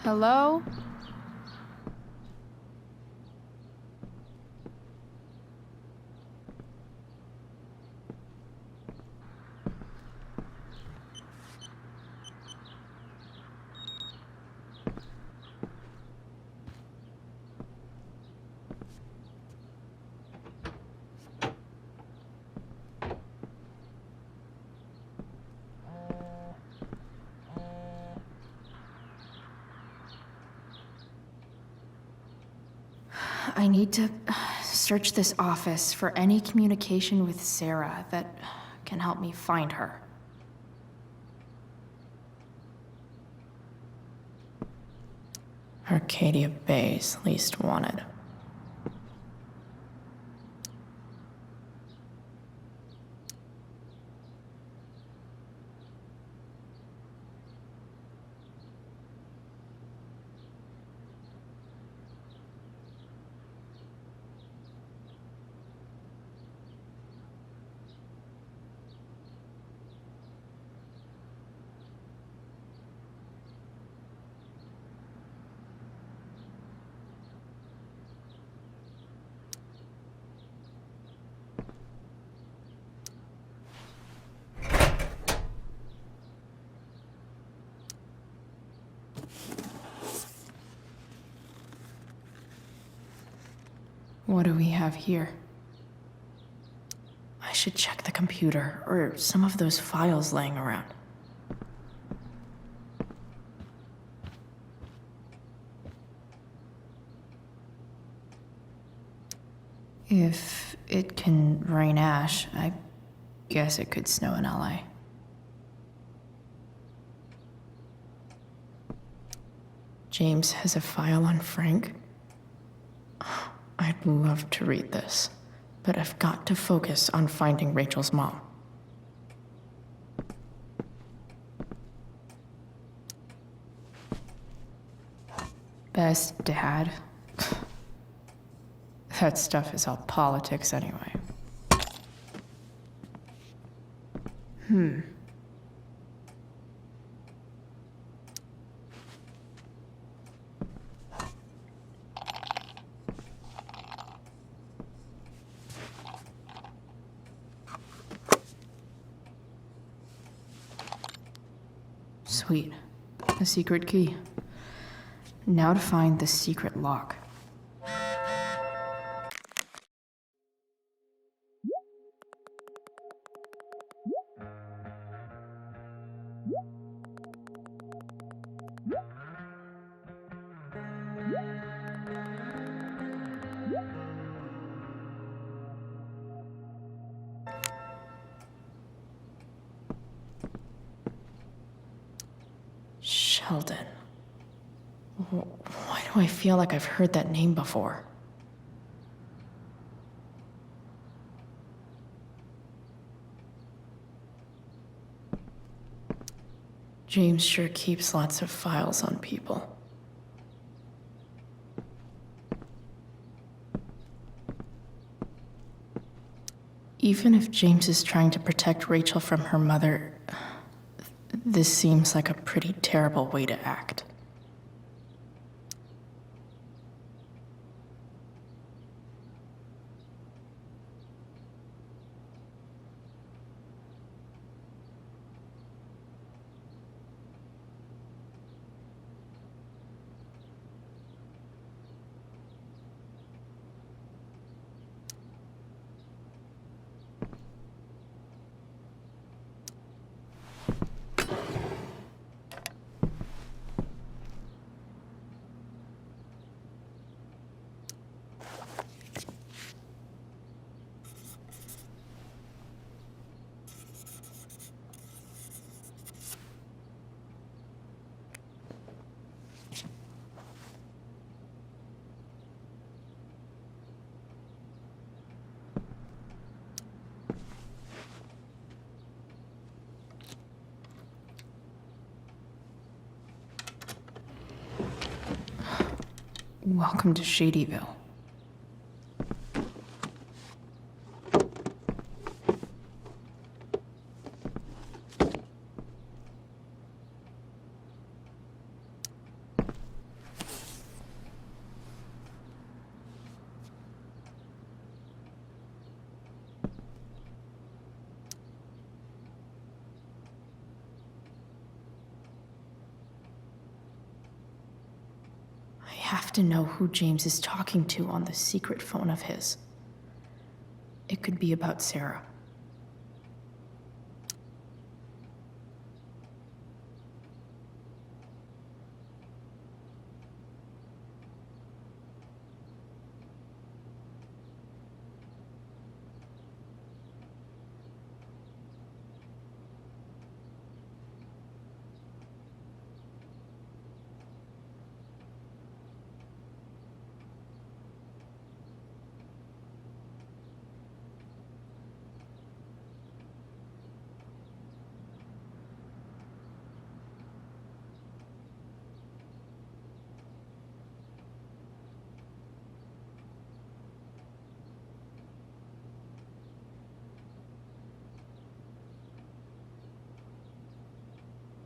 Hello? I need to search this office for any communication with Sarah that can help me find her. Arcadia Bay's least wanted. What do we have here? I should check the computer or some of those files laying around. If it can rain ash, I guess it could snow in LA. James has a file on Frank. I'd love to read this, but I've got to focus on finding Rachel's mom. Best dad? That stuff is all politics anyway. Sweet. A secret key. Now to find the secret lock. Sheldon. Why do I feel like I've heard that name before? James sure keeps lots of files on people. Even if James is trying to protect Rachel from her mother, this seems like a pretty terrible way to act. Welcome to Shadyville. have to know who James is talking to on the secret phone of his. It could be about Sarah.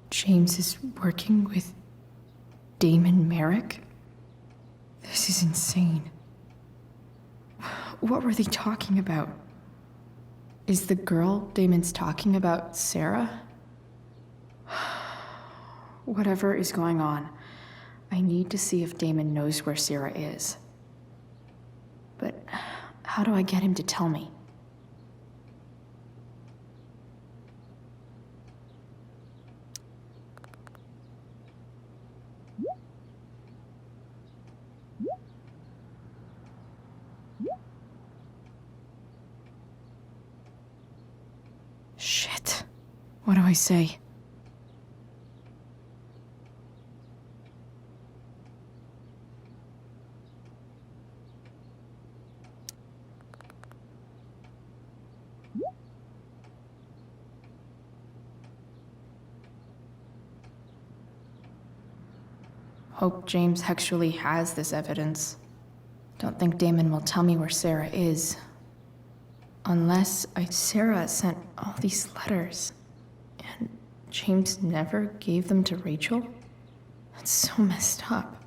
James is working with Damon Merrick? This is insane. What were they talking about? Is the girl Damon's talking about Sarah? Whatever is going on, I need to see if Damon knows where Sarah is. But how do I get him to tell me? Shit. What do I say? Hope James actually has this evidence. Don't think Damon will tell me where Sarah is. Unless Sarah sent all these letters, and James never gave them to Rachel? That's so messed up.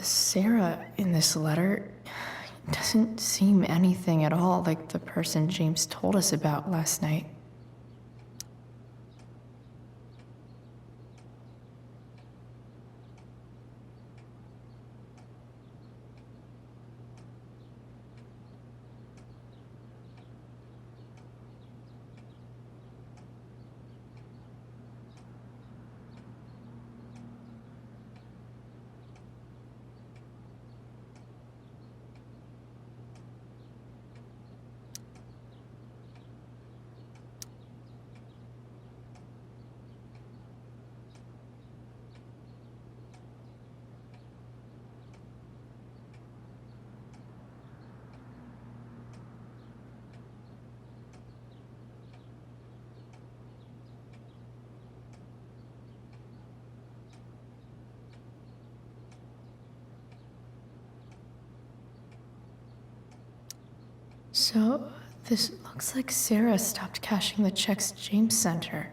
The Sarah in this letter doesn't seem anything at all like the person James told us about last night. So, this looks like Sarah stopped cashing the checks James sent her.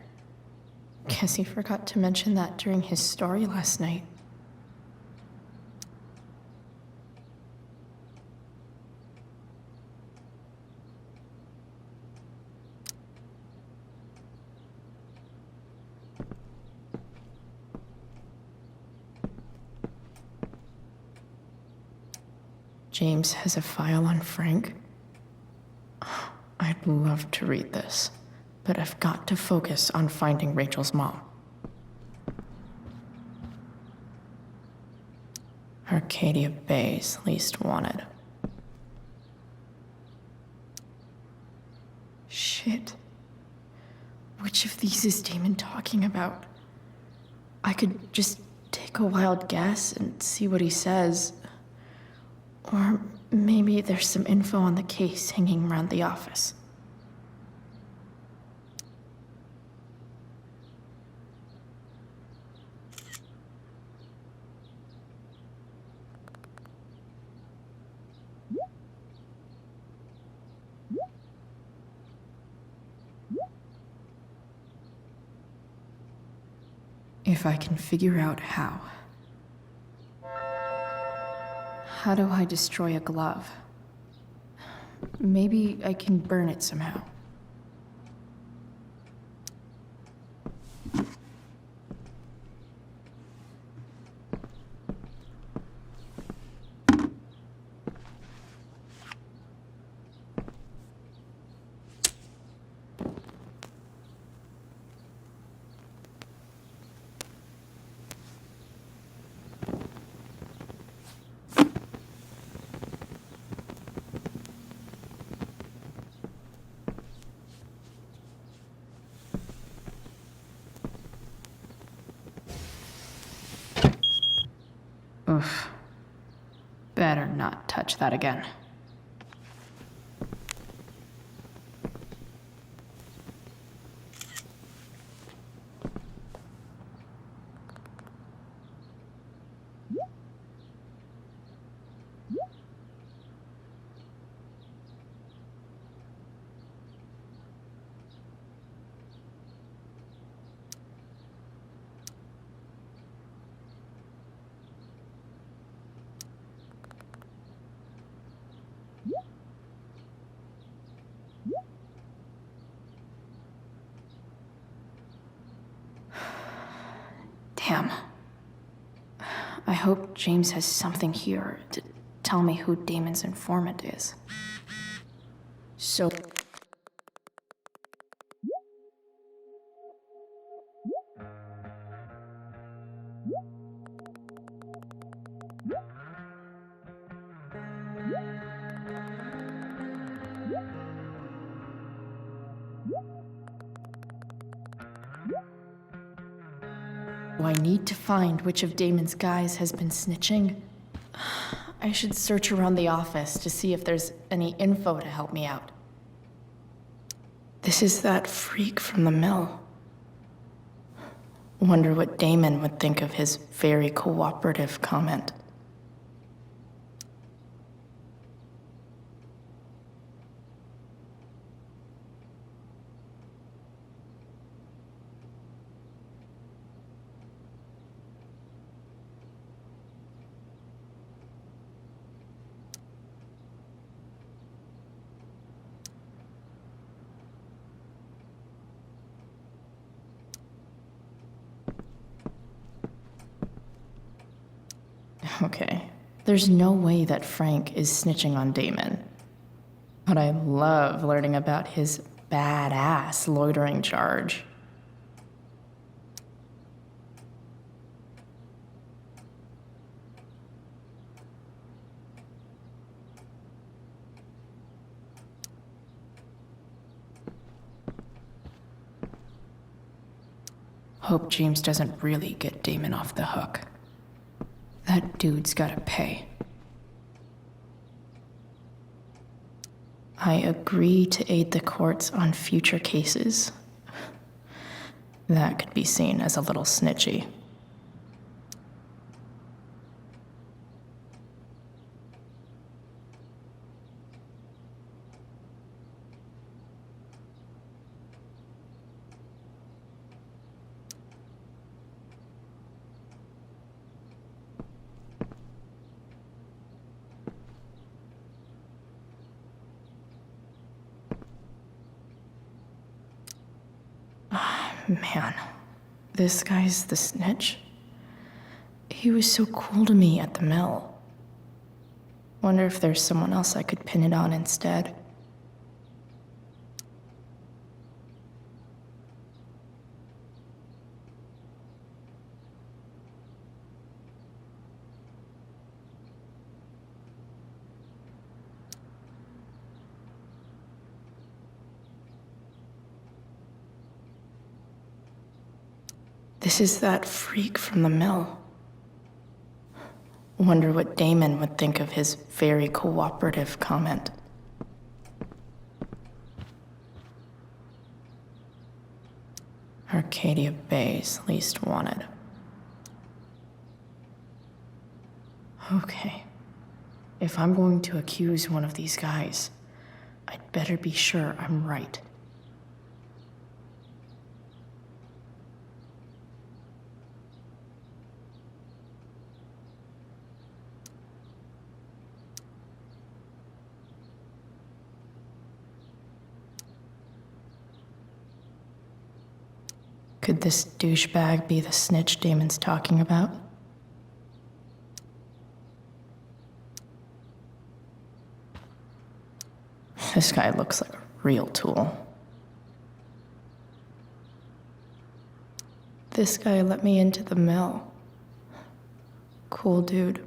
Guess he forgot to mention that during his story last night. James has a file on Frank? I'd love to read this, but I've got to focus on finding Rachel's mom. Arcadia Bay's least wanted. Shit. Which of these is Damon talking about? I could just take a wild guess and see what he says. Or maybe there's some info on the case hanging around the office. If I can figure out how. How do I destroy a glove? Maybe I can burn it somehow. Oof. Better not touch that again. Damn. I hope James has something here to tell me who Damon's informant is. So... I need to find which of Damon's guys has been snitching. I should search around the office to see if there's any info to help me out. This is that freak from the mill. Wonder what Damon would think of his very cooperative comment. Okay, there's no way that Frank is snitching on Damon. But I love learning about his badass loitering charge. Hope James doesn't really get Damon off the hook. That dude's gotta pay. I agree to aid the courts on future cases. That could be seen as a little snitchy. Man, this guy's the snitch. He was so cool to me at the mill. Wonder if there's someone else I could pin it on instead. This is that freak from the mill. Wonder what Damon would think of his very cooperative comment. Arcadia Bay's least wanted. Okay. If I'm going to accuse one of these guys, I'd better be sure I'm right. Could this douchebag be the snitch Damon's talking about? This guy looks like a real tool. This guy let me into the mill. Cool dude.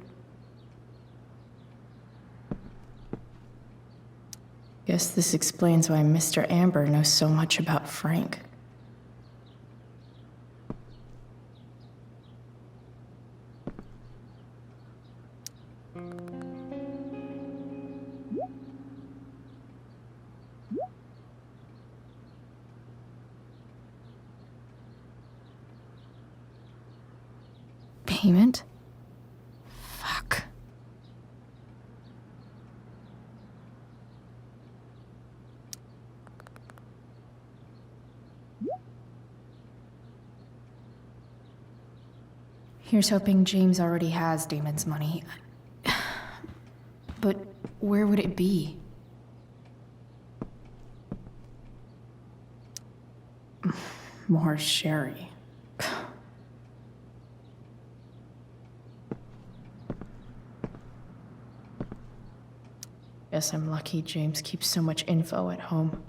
Guess this explains why Mr. Amber knows so much about Frank. Payment? Fuck. Here's hoping James already has Damon's money. But where would it be? More sherry. Guess I'm lucky James keeps so much info at home.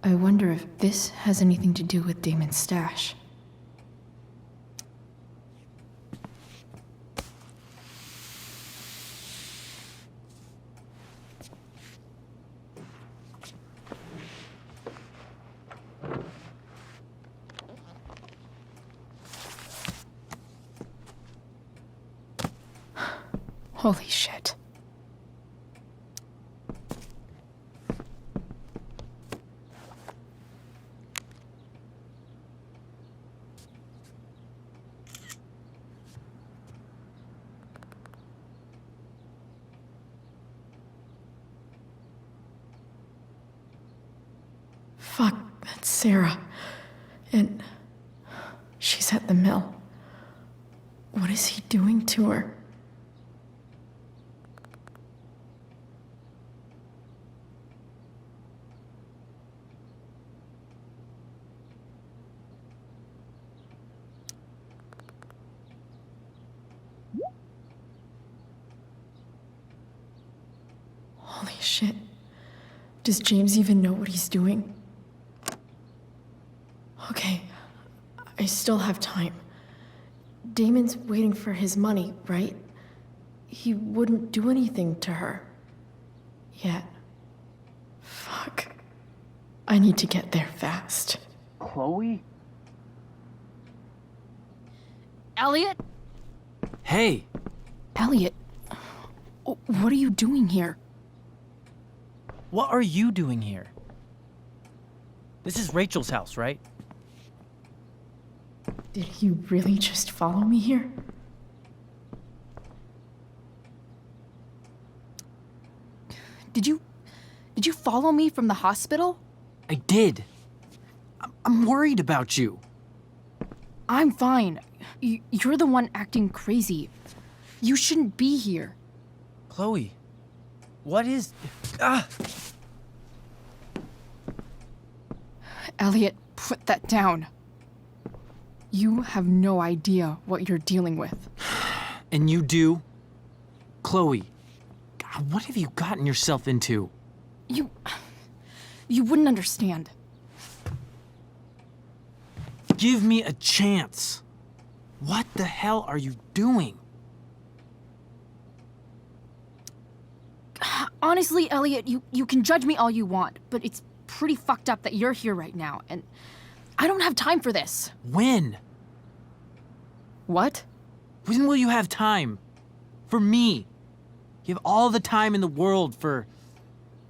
I wonder if this has anything to do with Damon's stash. Holy shit. Fuck, that's Sarah. And she's at the mill. What is he doing to her? Holy shit. Does James even know what he's doing? Okay, I still have time. Damon's waiting for his money, right? He wouldn't do anything to her. Yet. Fuck. I need to get there fast. Chloe? Elliot? Hey! Elliot? What are you doing here? What are you doing here? This is Rachel's house, right? Did he really just follow me here? Did you follow me from the hospital? I did. I'm worried about you. I'm fine. You're the one acting crazy. You shouldn't be here. Chloe, what is... Ah! Elliot, put that down. You have no idea what you're dealing with. And you do? Chloe, God, what have you gotten yourself into? You wouldn't understand. Give me a chance. What the hell are you doing? Honestly, Elliot, you can judge me all you want, but it's pretty fucked up that you're here right now, and I don't have time for this. When? What? When will you have time? For me. You have all the time in the world for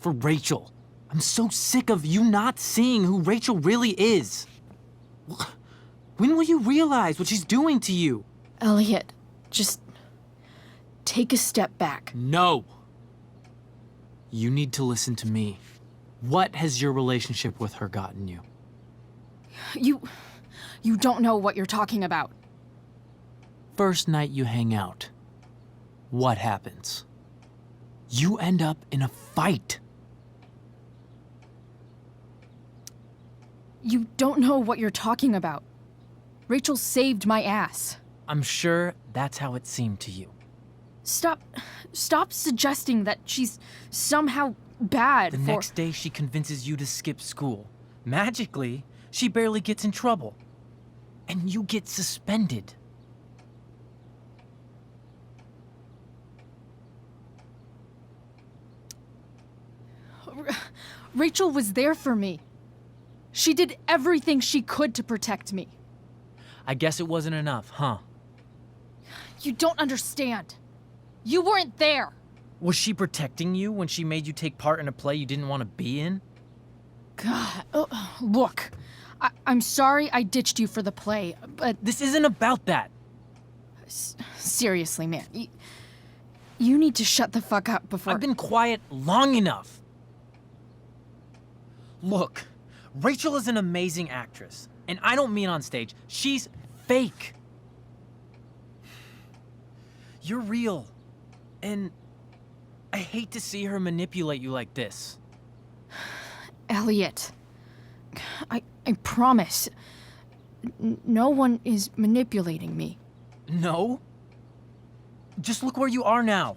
Rachel. I'm so sick of you not seeing who Rachel really is. When will you realize what she's doing to you? Elliot, just take a step back. No. You need to listen to me. What has your relationship with her gotten you? You don't know what you're talking about. First night you hang out, what happens? You end up in a fight. You don't know what you're talking about. Rachel saved my ass. I'm sure that's how it seemed to you. Stop suggesting that she's somehow bad The for... next day she convinces you to skip school. Magically, she barely gets in trouble. And you get suspended. Rachel was there for me. She did everything she could to protect me. I guess it wasn't enough, huh? You don't understand. You weren't there. Was she protecting you when she made you take part in a play you didn't want to be in? God, look. I'm sorry I ditched you for the play, but This isn't about that. seriously, man. You need to shut the fuck up before... I've been quiet long enough. Look, Rachel is an amazing actress, and I don't mean on stage. She's fake. You're real, and I hate to see her manipulate you like this. Elliot, I promise. No one is manipulating me. No? Just look where you are now.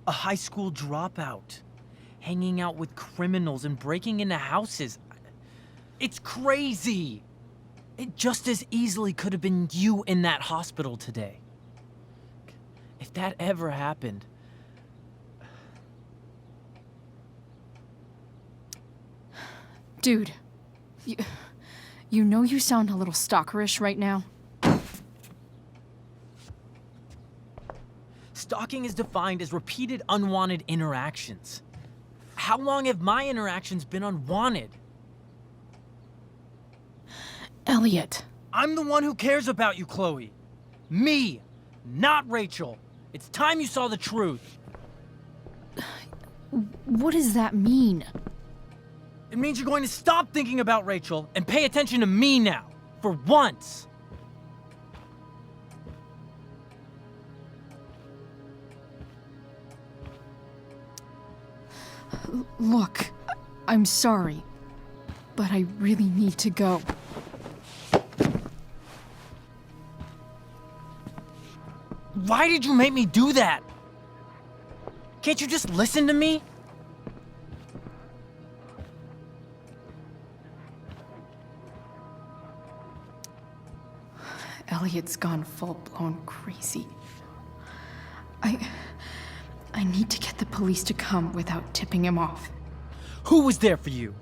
A high school dropout. Hanging out with criminals and breaking into houses. It's crazy. It just as easily could have been you in that hospital today. If that ever happened... Dude, you know you sound a little stalkerish right now? Stalking is defined as repeated unwanted interactions. How long have my interactions been unwanted? Elliot. I'm the one who cares about you, Chloe. Me, not Rachel. It's time you saw the truth. What does that mean? It means you're going to stop thinking about Rachel and pay attention to me now, for once. Look, I'm sorry, but I really need to go. Why did you make me do that? Can't you just listen to me? Elliot's gone full-blown crazy. I need to get the police to come without tipping him off. Who was there for you?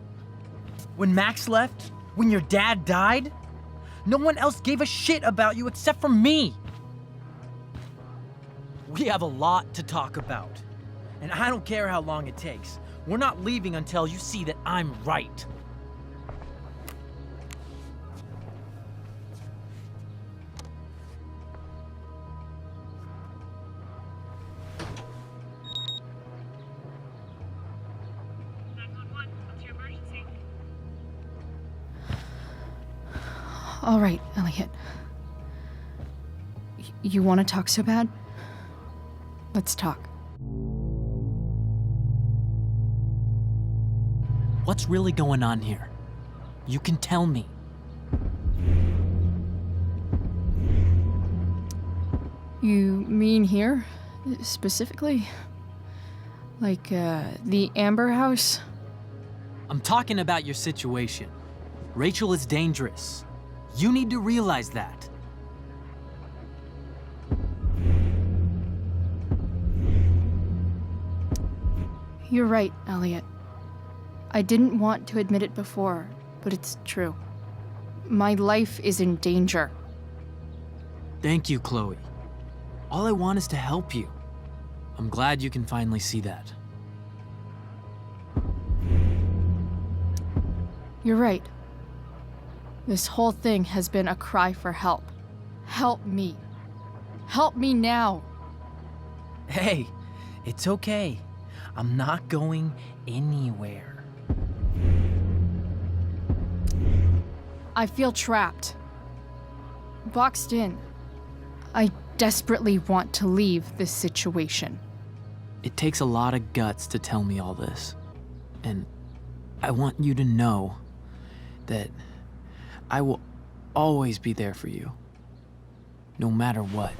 When Max left? When your dad died? No one else gave a shit about you except for me. We have a lot to talk about. And I don't care how long it takes. We're not leaving until you see that I'm right. All right, Elliot. You want to talk so bad? Let's talk. What's really going on here? You can tell me. You mean here? Specifically? Like, the Amber House? I'm talking about your situation. Rachel is dangerous. You need to realize that. You're right, Elliot. I didn't want to admit it before, but it's true. My life is in danger. Thank you, Chloe. All I want is to help you. I'm glad you can finally see that. You're right. This whole thing has been a cry for help. Help me. Help me now. Hey, it's okay. I'm not going anywhere. I feel trapped. Boxed in. I desperately want to leave this situation. It takes a lot of guts to tell me all this. And I want you to know that I will always be there for you, no matter what.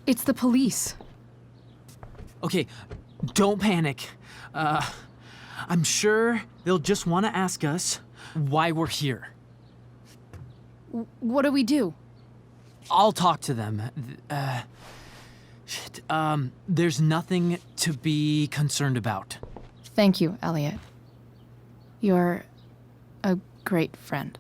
It's the police. Okay, don't panic. I'm sure they'll just want to ask us why we're here. What do we do? I'll talk to them. There's nothing to be concerned about. Thank you, Elliot. You're a great friend.